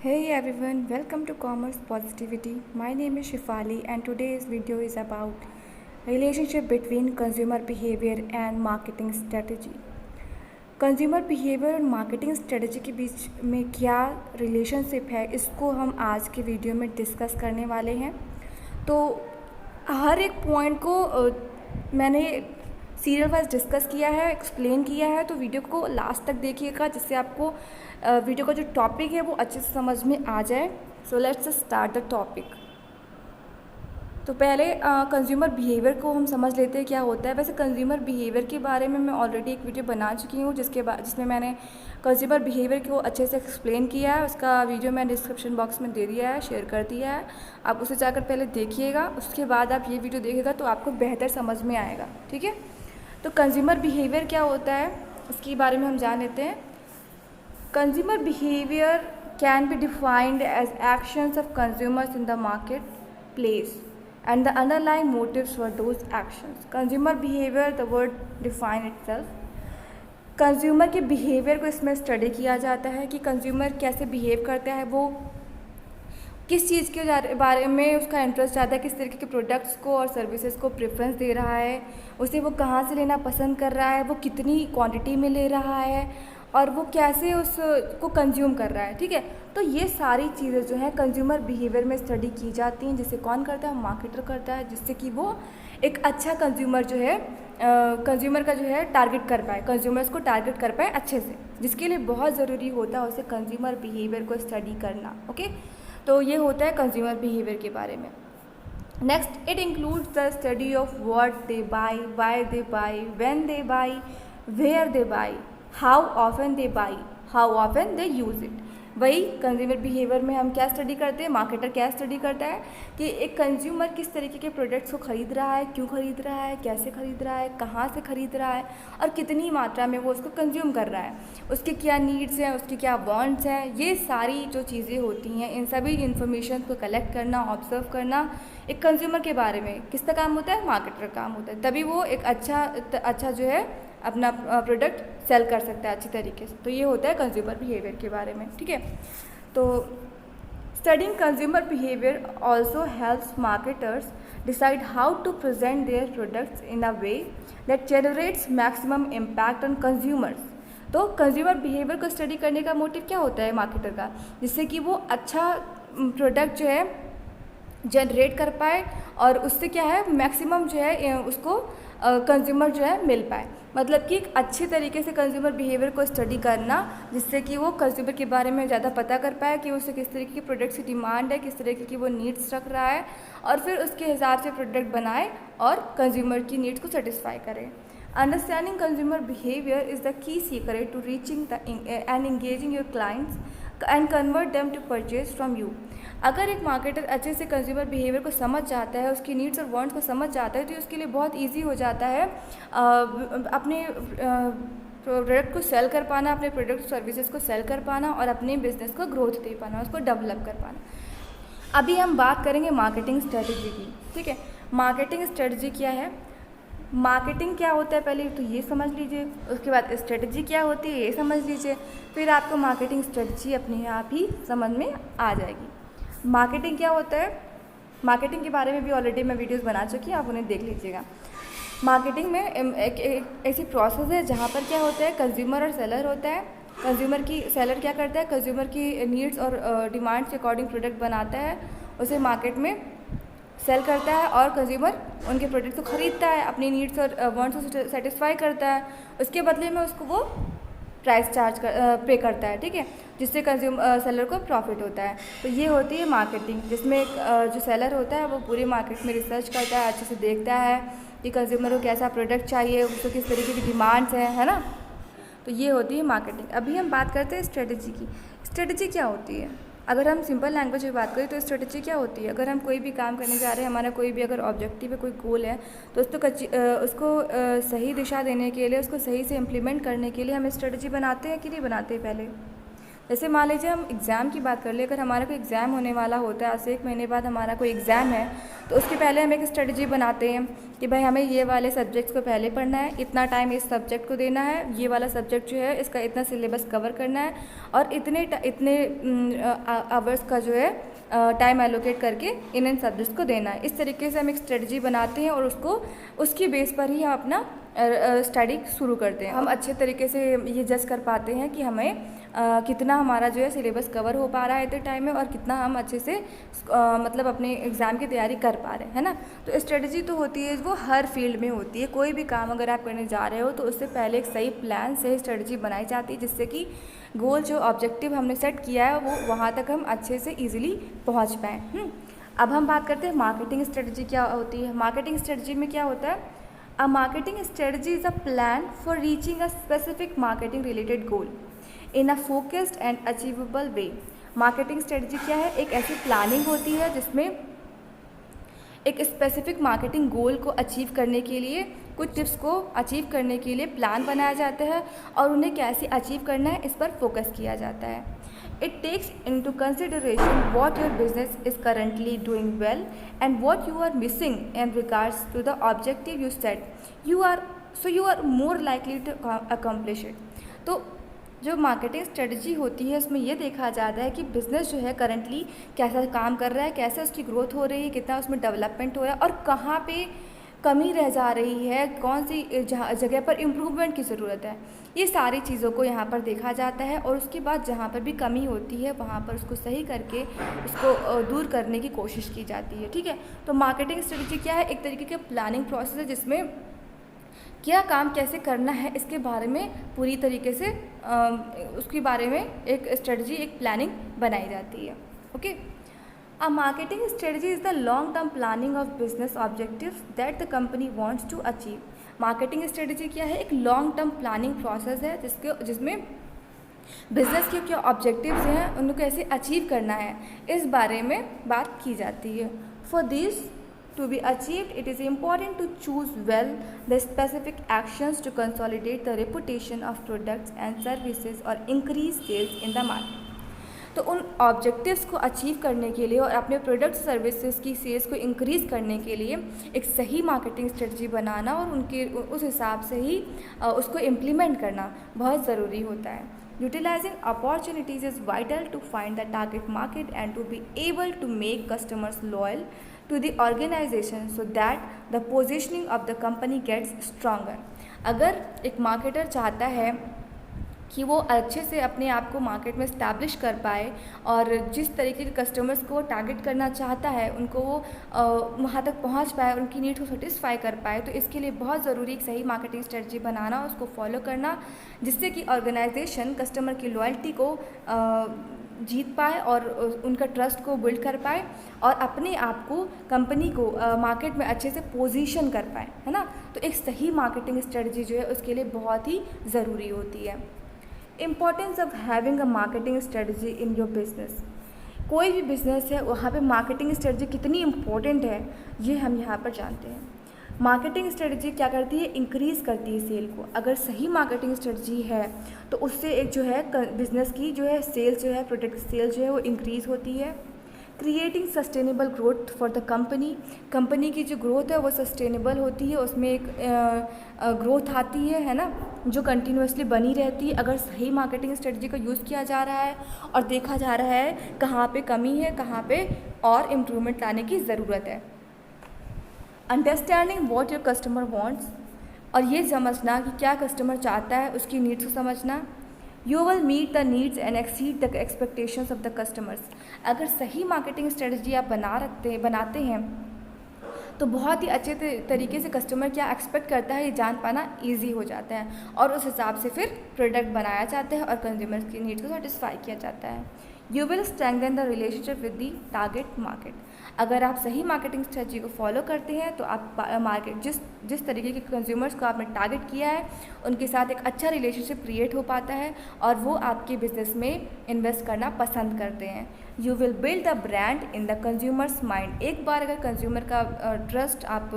Hey everyone, welcome to Commerce Positivity. My name is Shifali and today's video is about relationship between consumer behavior and marketing strategy. Consumer behaviour और marketing strategy के बीच में क्या relationship है, इसको हम आज के वीडियो में डिस्कस करने वाले हैं। तो हर एक पॉइंट को मैंने सीरियल वाइज डिस्कस किया है, एक्सप्लेन किया है, तो वीडियो को लास्ट तक देखिएगा जिससे आपको वीडियो का जो टॉपिक है वो अच्छे से समझ में आ जाए। So let's start the topic. तो पहले कंज्यूमर बिहेवियर को हम समझ लेते हैं क्या होता है। वैसे कंज्यूमर बिहेवियर के बारे में मैं ऑलरेडी एक वीडियो बना चुकी हूँ जिसमें मैंने कंज्यूमर बिहेवियर को अच्छे से एक्सप्लेन किया है। उसका वीडियो मैंने डिस्क्रिप्शन बॉक्स में दे दिया है, शेयर कर दिया है। आप उसे जाकर पहले देखिएगा, उसके बाद आप ये वीडियो देखिएगा तो आपको बेहतर समझ में आएगा। ठीक है, तो कंज्यूमर बिहेवियर क्या होता है इसके बारे में हम जान लेते हैं। Consumer behaviour can be defined as actions of consumers in the market place and the underlying motives for those actions. Consumer behavior, the word define itself. Consumer के बिहेवियर को इसमें स्टडी किया जाता है कि कंज्यूमर कैसे बिहेव करता है, वो किस चीज़ के बारे में उसका इंटरेस्ट ज़्यादा है, किस तरीके के प्रोडक्ट्स को और सर्विसेज को प्रेफरेंस दे रहा है, उसे वो कहाँ से लेना पसंद कर रहा है, वो कितनी क्वांटिटी में ले रहा है और वो कैसे उसको कंज्यूम कर रहा है। ठीक है, तो ये सारी चीज़ें जो हैं कंज्यूमर बिहेवियर में स्टडी की जाती हैं, जिसे कौन करता है, मार्केटर करता है, जिससे कि वो एक अच्छा कंज्यूमर जो है कंज्यूमर का जो है टारगेट कर पाए, कंज्यूमर्स को टारगेट कर पाए अच्छे से, जिसके लिए बहुत ज़रूरी होता है उसे कंज्यूमर बिहेवियर को स्टडी करना। ओके, तो ये होता है कंज्यूमर बिहेवियर के बारे में। Next, it includes the study of what they buy, why they buy, when they buy, where they buy, how often they buy, how often they use it. वही consumer behaviour में हम क्या study करते हैं, marketer क्या study करता है कि एक कंज्यूमर किस तरीके के प्रोडक्ट्स को ख़रीद रहा है, क्यों ख़रीद रहा है, कैसे ख़रीद रहा है, कहाँ से ख़रीद रहा है और कितनी मात्रा में वो उसको कंज्यूम कर रहा है, उसके क्या नीड्स हैं, उसके क्या वांट्स हैं। ये सारी जो चीज़ें होती हैं, इन सभी इन्फॉर्मेशन को कलेक्ट करना, ऑब्जर्व करना एक कंज्यूमर के बारे में किसका काम होता है, मार्केटर का काम होता है। तभी वो एक अच्छा जो है अपना प्रोडक्ट सेल कर सकता है अच्छी तरीके से। तो ये होता है कंज्यूमर बिहेवियर के बारे में। ठीक है, तो studying consumer behaviour also helps marketers decide how to present their products in a way that generates maximum impact on consumers. तो कंज्यूमर बिहेवियर को स्टडी करने का मोटिव क्या होता है मार्केटर का, जिससे कि वो अच्छा प्रोडक्ट जो है जनरेट कर पाए और उससे क्या है मैक्सिमम जो है उसको कंज्यूमर जो है मिल पाए। मतलब कि एक अच्छे तरीके से कंज्यूमर बिहेवियर को स्टडी करना, जिससे कि वो कंज्यूमर के बारे में ज़्यादा पता कर पाए कि उसे किस तरीके के प्रोडक्ट्स की डिमांड है, किस तरीके की वो नीड्स रख रहा है और फिर उसके हिसाब से प्रोडक्ट बनाए और कंज्यूमर की नीड्स को सेटिस्फाई करे। Understanding consumer behaviour is the key secret to reaching and engaging your clients and convert them to purchase from you. अगर एक मार्केटर अच्छे से कंज्यूमर बिहेवियर को समझ जाता है, उसकी नीड्स और वांट्स को समझ जाता है, तो उसके लिए बहुत इजी हो जाता है अपने प्रोडक्ट को सेल कर पाना, अपने प्रोडक्ट सर्विसेज को सेल कर पाना और अपने बिजनेस को ग्रोथ दे पाना, उसको डेवलप कर पाना। अभी हम बात करेंगे मार्केटिंग स्ट्रेटजी की। ठीक है, मार्केटिंग स्ट्रेटजी क्या है, मार्केटिंग क्या होता है पहले तो ये समझ लीजिए, उसके बाद स्ट्रेटजी क्या होती है ये समझ लीजिए, फिर आपको मार्केटिंग स्ट्रेटजी अपने आप ही समझ में आ जाएगी। मार्केटिंग क्या होता है, मार्केटिंग के बारे में भी ऑलरेडी मैं वीडियोस बना चुकी हूँ, आप उन्हें देख लीजिएगा। मार्केटिंग में एक ऐसी प्रोसेस है जहाँ पर क्या होता है, कंज्यूमर और सेलर होता है। सेलर क्या करता है, कंज्यूमर की नीड्स और डिमांड्स के अकॉर्डिंग प्रोडक्ट बनाता है, उसे मार्केट में सेल करता है और कंज्यूमर उनके प्रोडक्ट को ख़रीदता है, अपनी नीड्स और वांट्स को सेटिस्फाई करता है, उसके बदले में उसको वो प्राइस पे करता है। ठीक है, जिससे सेलर को प्रॉफिट होता है। तो ये होती है मार्केटिंग, जिसमें जो सेलर होता है वो पूरी मार्केट में रिसर्च करता है, अच्छे से देखता है कि कंज्यूमर को कैसा प्रोडक्ट चाहिए, उसको किस तरीके की डिमांड्स है ना। तो ये होती है मार्केटिंग। अभी हम बात करते हैं स्ट्रेटजी की। स्ट्रेटजी क्या होती है, अगर हम सिंपल लैंग्वेज में बात करें तो स्ट्रेटजी क्या होती है, अगर हम कोई भी काम करने जा रहे हैं, हमारा कोई भी अगर ऑब्जेक्टिव है, कोई गोल है, तो उसको सही दिशा देने के लिए, उसको सही से इम्प्लीमेंट करने के लिए हम स्ट्रेटजी बनाते हैं कि नहीं बनाते। पहले जैसे मान लीजिए हम एग्ज़ाम की बात कर ले, अगर हमारा कोई एग्ज़ाम होने वाला होता है, आज से 1 महीने बाद हमारा कोई एग्ज़ाम है, तो उसके पहले हम एक स्ट्रेटजी बनाते हैं कि भाई हमें ये वाले सब्जेक्ट्स को पहले पढ़ना है, इतना टाइम इस सब्जेक्ट को देना है, ये वाला सब्जेक्ट जो है इसका इतना सिलेबस कवर करना है और इतने आवर्स का जो है टाइम एलोकेट करके इन सब्जेक्ट्स को देना है। इस तरीके से हम एक स्ट्रेटजी बनाते हैं और उसकी बेस पर ही हम अपना स्टडी शुरू करते हैं। हम अच्छे तरीके से ये जज कर पाते हैं कि हमें कितना हमारा जो है सिलेबस कवर हो पा रहा है इतने टाइम में और कितना हम अच्छे से मतलब अपने एग्ज़ाम की तैयारी कर पा रहे हैं, है ना। तो स्ट्रेटजी तो होती है, वो हर फील्ड में होती है। कोई भी काम अगर आप करने जा रहे हो तो उससे पहले एक सही प्लान से स्ट्रेटजी बनाई जाती है, जिससे कि गोल जो ऑब्जेक्टिव हमने सेट किया है वो वहाँ तक हम अच्छे से ईजिली पहुँच पाएँ। अब हम बात करते हैं मार्केटिंग स्ट्रेटजी क्या होती है। मार्केटिंग स्ट्रेटजी में क्या होता है? A marketing strategy is a plan for reaching a specific marketing related goal in a focused and achievable way. Marketing strategy क्या है? एक ऐसी प्लानिंग होती है जिसमें एक स्पेसिफिक मार्केटिंग गोल को अचीव करने के लिए, कुछ टिप्स को अचीव करने के लिए प्लान बनाया जाता है और उन्हें कैसे अचीव करना है इस पर फोकस किया जाता है। It takes into consideration what your business is currently doing well and what you are missing in regards to the objective you set. You are more likely to accomplish it. तो जो marketing strategy होती है उसमें ये देखा जाता है कि बिज़नेस जो है करंटली कैसा काम कर रहा है, कैसे उसकी ग्रोथ हो रही है, कितना उसमें डेवलपमेंट हो रहा है और कहाँ पे कमी रह जा रही है, कौन सी जगह पर इम्प्रूवमेंट की ज़रूरत है। ये सारी चीज़ों को यहाँ पर देखा जाता है और उसके बाद जहाँ पर भी कमी होती है वहाँ पर उसको सही करके उसको दूर करने की कोशिश की जाती है। ठीक है, तो मार्केटिंग स्ट्रेटजी क्या है? एक तरीके का प्लानिंग प्रोसेस है जिसमें क्या काम कैसे करना है इसके बारे में पूरी तरीके से उसके बारे में एक स्ट्रेटजी, एक प्लानिंग बनाई जाती है। Okay, A marketing strategy is the long-term planning of business objectives that the company wants to achieve. Marketing strategy क्या है? एक लॉन्ग टर्म प्लानिंग प्रोसेस है जिसमें बिजनेस के क्या ऑब्जेक्टिव्स हैं उनको कैसे अचीव करना है इस बारे में बात की जाती है। For this to be achieved, it is important to choose well the specific actions to consolidate the reputation of products and services or increase sales in the market. तो उन ऑब्जेक्टिव्स को अचीव करने के लिए और अपने प्रोडक्ट सर्विसेज की sales को इंक्रीज़ करने के लिए एक सही मार्केटिंग स्ट्रेटजी बनाना और उनके उस हिसाब से ही उसको इम्प्लीमेंट करना बहुत ज़रूरी होता है। Utilising opportunities is vital to find the target market and to be able to make customers loyal to the organization so that the positioning of the company gets stronger. अगर एक मार्केटर चाहता है कि वो अच्छे से अपने आप को मार्केट में इस्टेब्लिश कर पाए और जिस तरीके के कस्टमर्स को टारगेट करना चाहता है उनको वो वहाँ तक पहुँच पाए, उनकी नीड को सेटिस्फाई कर पाए, तो इसके लिए बहुत ज़रूरी एक सही मार्केटिंग स्ट्रेटजी बनाना, उसको फॉलो करना, जिससे कि ऑर्गेनाइजेशन कस्टमर की लॉयल्टी को जीत पाए और उनका ट्रस्ट को बिल्ड कर पाए और अपने आप को, कंपनी को मार्केट में अच्छे से पोजीशन कर पाए, है ना। तो एक सही मार्केटिंग स्ट्रेटजी जो है उसके लिए बहुत ही ज़रूरी होती है। Importance of having a marketing strategy in your business. कोई भी बिज़नेस है वहाँ पे मार्केटिंग स्ट्रेटजी कितनी इम्पोर्टेंट है ये हम यहाँ पर जानते हैं। मार्केटिंग स्ट्रेटजी क्या करती है? इंक्रीज़ करती है सेल को। अगर सही मार्केटिंग स्ट्रेटजी है तो उससे एक जो है बिज़नेस की जो है सेल्स जो है, प्रोडक्ट सेल जो है वो इंक्रीज़ होती है। Creating sustainable growth for the company की जो ग्रोथ है वो सस्टेनेबल होती है, उसमें एक ग्रोथ आती है ना, जो कंटिन्यूसली बनी रहती है अगर सही मार्केटिंग स्ट्रेटजी का यूज़ किया जा रहा है और देखा जा रहा है कहाँ पे कमी है, कहाँ पे और इम्प्रूवमेंट लाने की ज़रूरत है। Understanding what your customer wants, और ये समझना कि क्या कस्टमर चाहता है, उसकी नीड्स को समझना। You will meet the needs and exceed the expectations of the customers. अगर सही मार्केटिंग स्ट्रेटजी आप बनाते हैं तो बहुत ही अच्छे तरीके से कस्टमर क्या एक्सपेक्ट करता है ये जान पाना ईजी हो जाता है और उस हिसाब से फिर प्रोडक्ट बनाया जाता है और कंज्यूमर्स की नीड्स को सेटिस्फाई किया जाता है। You will strengthen the relationship with the target market. अगर आप सही मार्केटिंग स्ट्रेटजी को फॉलो करते हैं तो आप मार्केट जिस तरीके के कंज्यूमर्स को आपने टारगेट किया है उनके साथ एक अच्छा रिलेशनशिप क्रिएट हो पाता है और वो आपके बिजनेस में इन्वेस्ट करना पसंद करते हैं। You will build the brand in the consumers mind. एक बार अगर कंज्यूमर का ट्रस्ट आप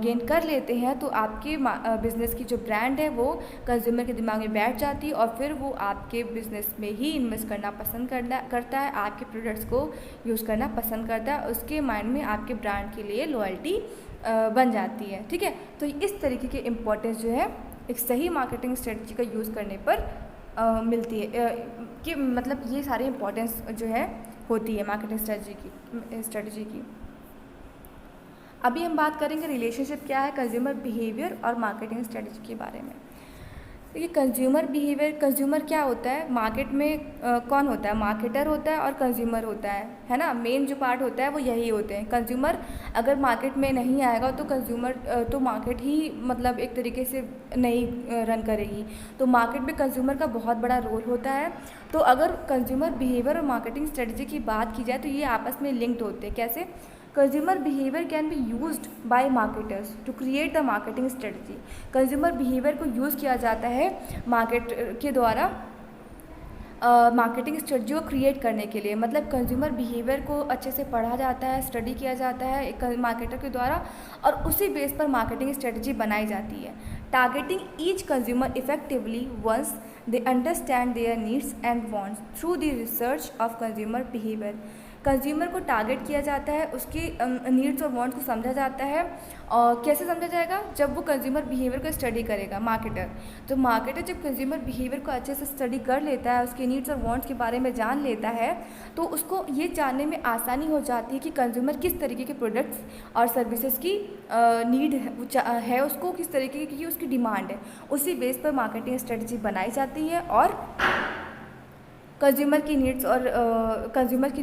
गेन कर लेते हैं तो आपके बिज़नेस की जो ब्रांड है वो कंज्यूमर के दिमाग में बैठ जाती है और फिर वो आपके बिज़नेस में ही इन्वेस्ट करना पसंद करता है, आपके प्रोडक्ट्स को यूज़ करना पसंद करता है, उसके माइंड में आपके ब्रांड के लिए लॉयल्टी बन जाती है। ठीक है, तो इस तरीके के इम्पोर्टेंस जो है एक सही मार्केटिंग स्ट्रेटजी का यूज़ करने पर मिलती है कि मतलब ये सारी इम्पोर्टेंस जो है होती है मार्केटिंग स्ट्रेटजी की। अभी हम बात करेंगे रिलेशनशिप क्या है कंज्यूमर बिहेवियर और मार्केटिंग स्ट्रेटजी के बारे में। देखिए कंज्यूमर बिहेवियर, कंज्यूमर क्या होता है मार्केट में कौन होता है, मार्केटर होता है और कंज्यूमर होता है ना। मेन जो पार्ट होता है वो यही होते हैं। कंज्यूमर अगर मार्केट में नहीं आएगा तो कंज्यूमर तो मार्केट ही मतलब एक तरीके से नहीं रन करेगी। तो मार्केट में कंज्यूमर का बहुत बड़ा रोल होता है। तो अगर कंज्यूमर बिहेवियर और मार्केटिंग स्ट्रेटजी की बात की जाए तो ये आपस में लिंक्ड होते हैं। कैसे? Consumer behaviour can be used by marketers to create the marketing strategy. Consumer behaviour को यूज़ किया जाता है मार्केट के द्वारा मार्केटिंग स्ट्रेटजी को क्रिएट करने के लिए। मतलब कंज्यूमर बिहेवियर को अच्छे से पढ़ा जाता है, स्टडी किया जाता है एक मार्केटर के द्वारा और उसी बेस पर मार्केटिंग स्ट्रेटजी बनाई जाती है। Targeting each consumer effectively once they understand their needs and wants through the research of consumer behaviour. Consumer को टारगेट किया जाता है, उसकी नीड्स और वांट्स को समझा जाता है। और कैसे समझा जाएगा? जब वो कंज्यूमर बिहेवियर को स्टडी करेगा मार्केटर। तो मार्केटर जब कंज्यूमर बिहेवियर को अच्छे से स्टडी कर लेता है, उसके नीड्स और वांट्स के बारे में जान लेता है, तो उसको ये जानने में आसानी हो जाती है कि कंज्यूमर किस तरीके के प्रोडक्ट्स और सर्विसेज की नीड है, उसको किस तरीके की उसकी डिमांड है। उसी बेस पर मार्केटिंग स्ट्रेटजी बनाई जाती है और कंज्यूमर की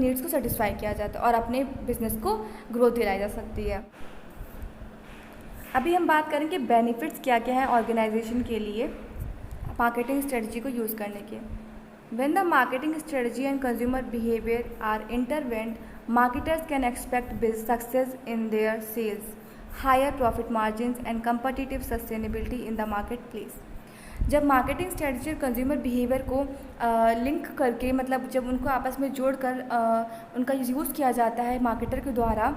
नीड्स को सेटिस्फाई किया जाता है और अपने बिजनेस को ग्रोथ दिलाई जा सकती है। अभी हम बात करेंगे बेनिफिट्स क्या क्या है ऑर्गेनाइजेशन के लिए मार्केटिंग स्ट्रेटजी को यूज़ करने के। When the marketing strategy and consumer behaviour are intervened, marketers can expect success in their sales, higher profit margins and competitive sustainability in the market place. जब marketing strategy और consumer behaviour को link करके मतलब जब उनको आपस में जोड़कर उनका यूज़ किया जाता है मार्केटर के द्वारा,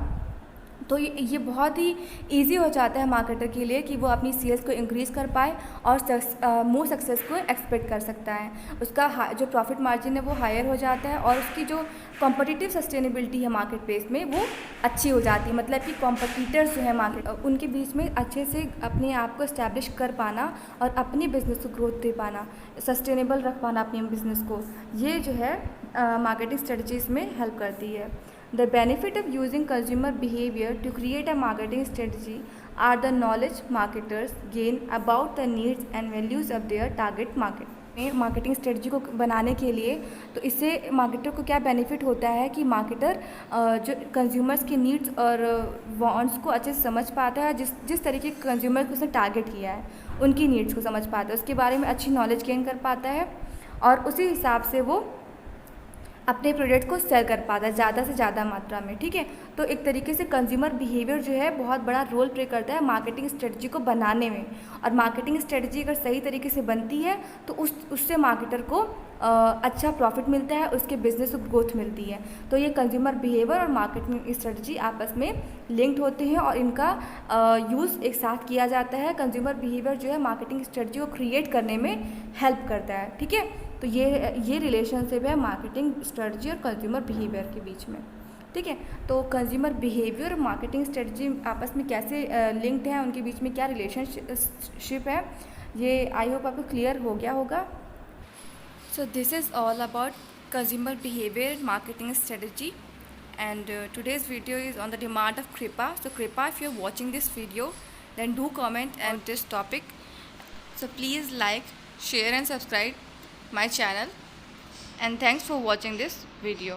तो ये बहुत ही इजी हो जाता है मार्केटर के लिए कि वो अपनी सेल्स को इंक्रीज़ कर पाए और मोर सक्सेस को एक्सपेक्ट कर सकता है। उसका जो प्रॉफिट मार्जिन है वो हायर हो जाता है और उसकी जो कॉम्पिटिटिव सस्टेनेबिलिटी है मार्केट प्लेस में वो अच्छी हो जाती है। मतलब कि कॉम्पिटिटर्स जो है मार्केट उनके बीच में अच्छे से अपने आप को इस्टेब्लिश कर पाना और अपनी बिज़नेस को ग्रोथ दे पाना, सस्टेनेबल रख पाना अपने बिज़नेस को, ये जो है मार्केटिंग स्ट्रेटजीज में हेल्प करती है। The benefit of using consumer behavior to create a marketing strategy are the knowledge marketers gain about the needs and values of their target market. Marketing strategy को बनाने के लिए तो इससे मार्केटर को क्या बेनिफिट होता है कि मार्केटर जो कंज्यूमर्स की नीड्स और वांट्स को अच्छे से समझ पाता है, जिस तरीके के कंज्यूमर को उसने टारगेट किया है उनकी नीड्स को समझ पाता है, उसके बारे में अच्छी नॉलेज गेन कर पाता है और उसी हिसाब से वो अपने प्रोडक्ट को सेल कर पाता है ज़्यादा से ज़्यादा मात्रा में। ठीक है, तो एक तरीके से कंज्यूमर बिहेवियर जो है बहुत बड़ा रोल प्ले करता है मार्केटिंग स्ट्रेटजी को बनाने में। और मार्केटिंग स्ट्रेटजी अगर सही तरीके से बनती है तो उससे मार्केटर को अच्छा प्रॉफिट मिलता है, उसके बिजनेस को ग्रोथ मिलती है। तो ये कंज्यूमर बिहेवियर और मार्केटिंग स्ट्रेटजी आपस में लिंक्ड होते हैं और इनका यूज़ एक साथ किया जाता है। कंज्यूमर बिहेवियर जो है मार्केटिंग स्ट्रेटजी को क्रिएट करने में हेल्प करता है। ठीक है, तो ये रिलेशनशिप है मार्केटिंग स्ट्रेटजी और कंज्यूमर बिहेवियर के बीच में। ठीक है, तो कंज्यूमर बिहेवियर और मार्केटिंग स्ट्रेटजी आपस में कैसे लिंक्ड हैं, उनके बीच में क्या रिलेशनशिप है, ये आई होप आपको क्लियर हो गया होगा। So this is all about consumer behaviour and marketing strategy and today's video is on the demand of Kripa. So Kripa, if you're watching this video, then do comment on this topic. So please like, share and subscribe my channel, and thanks for watching this video.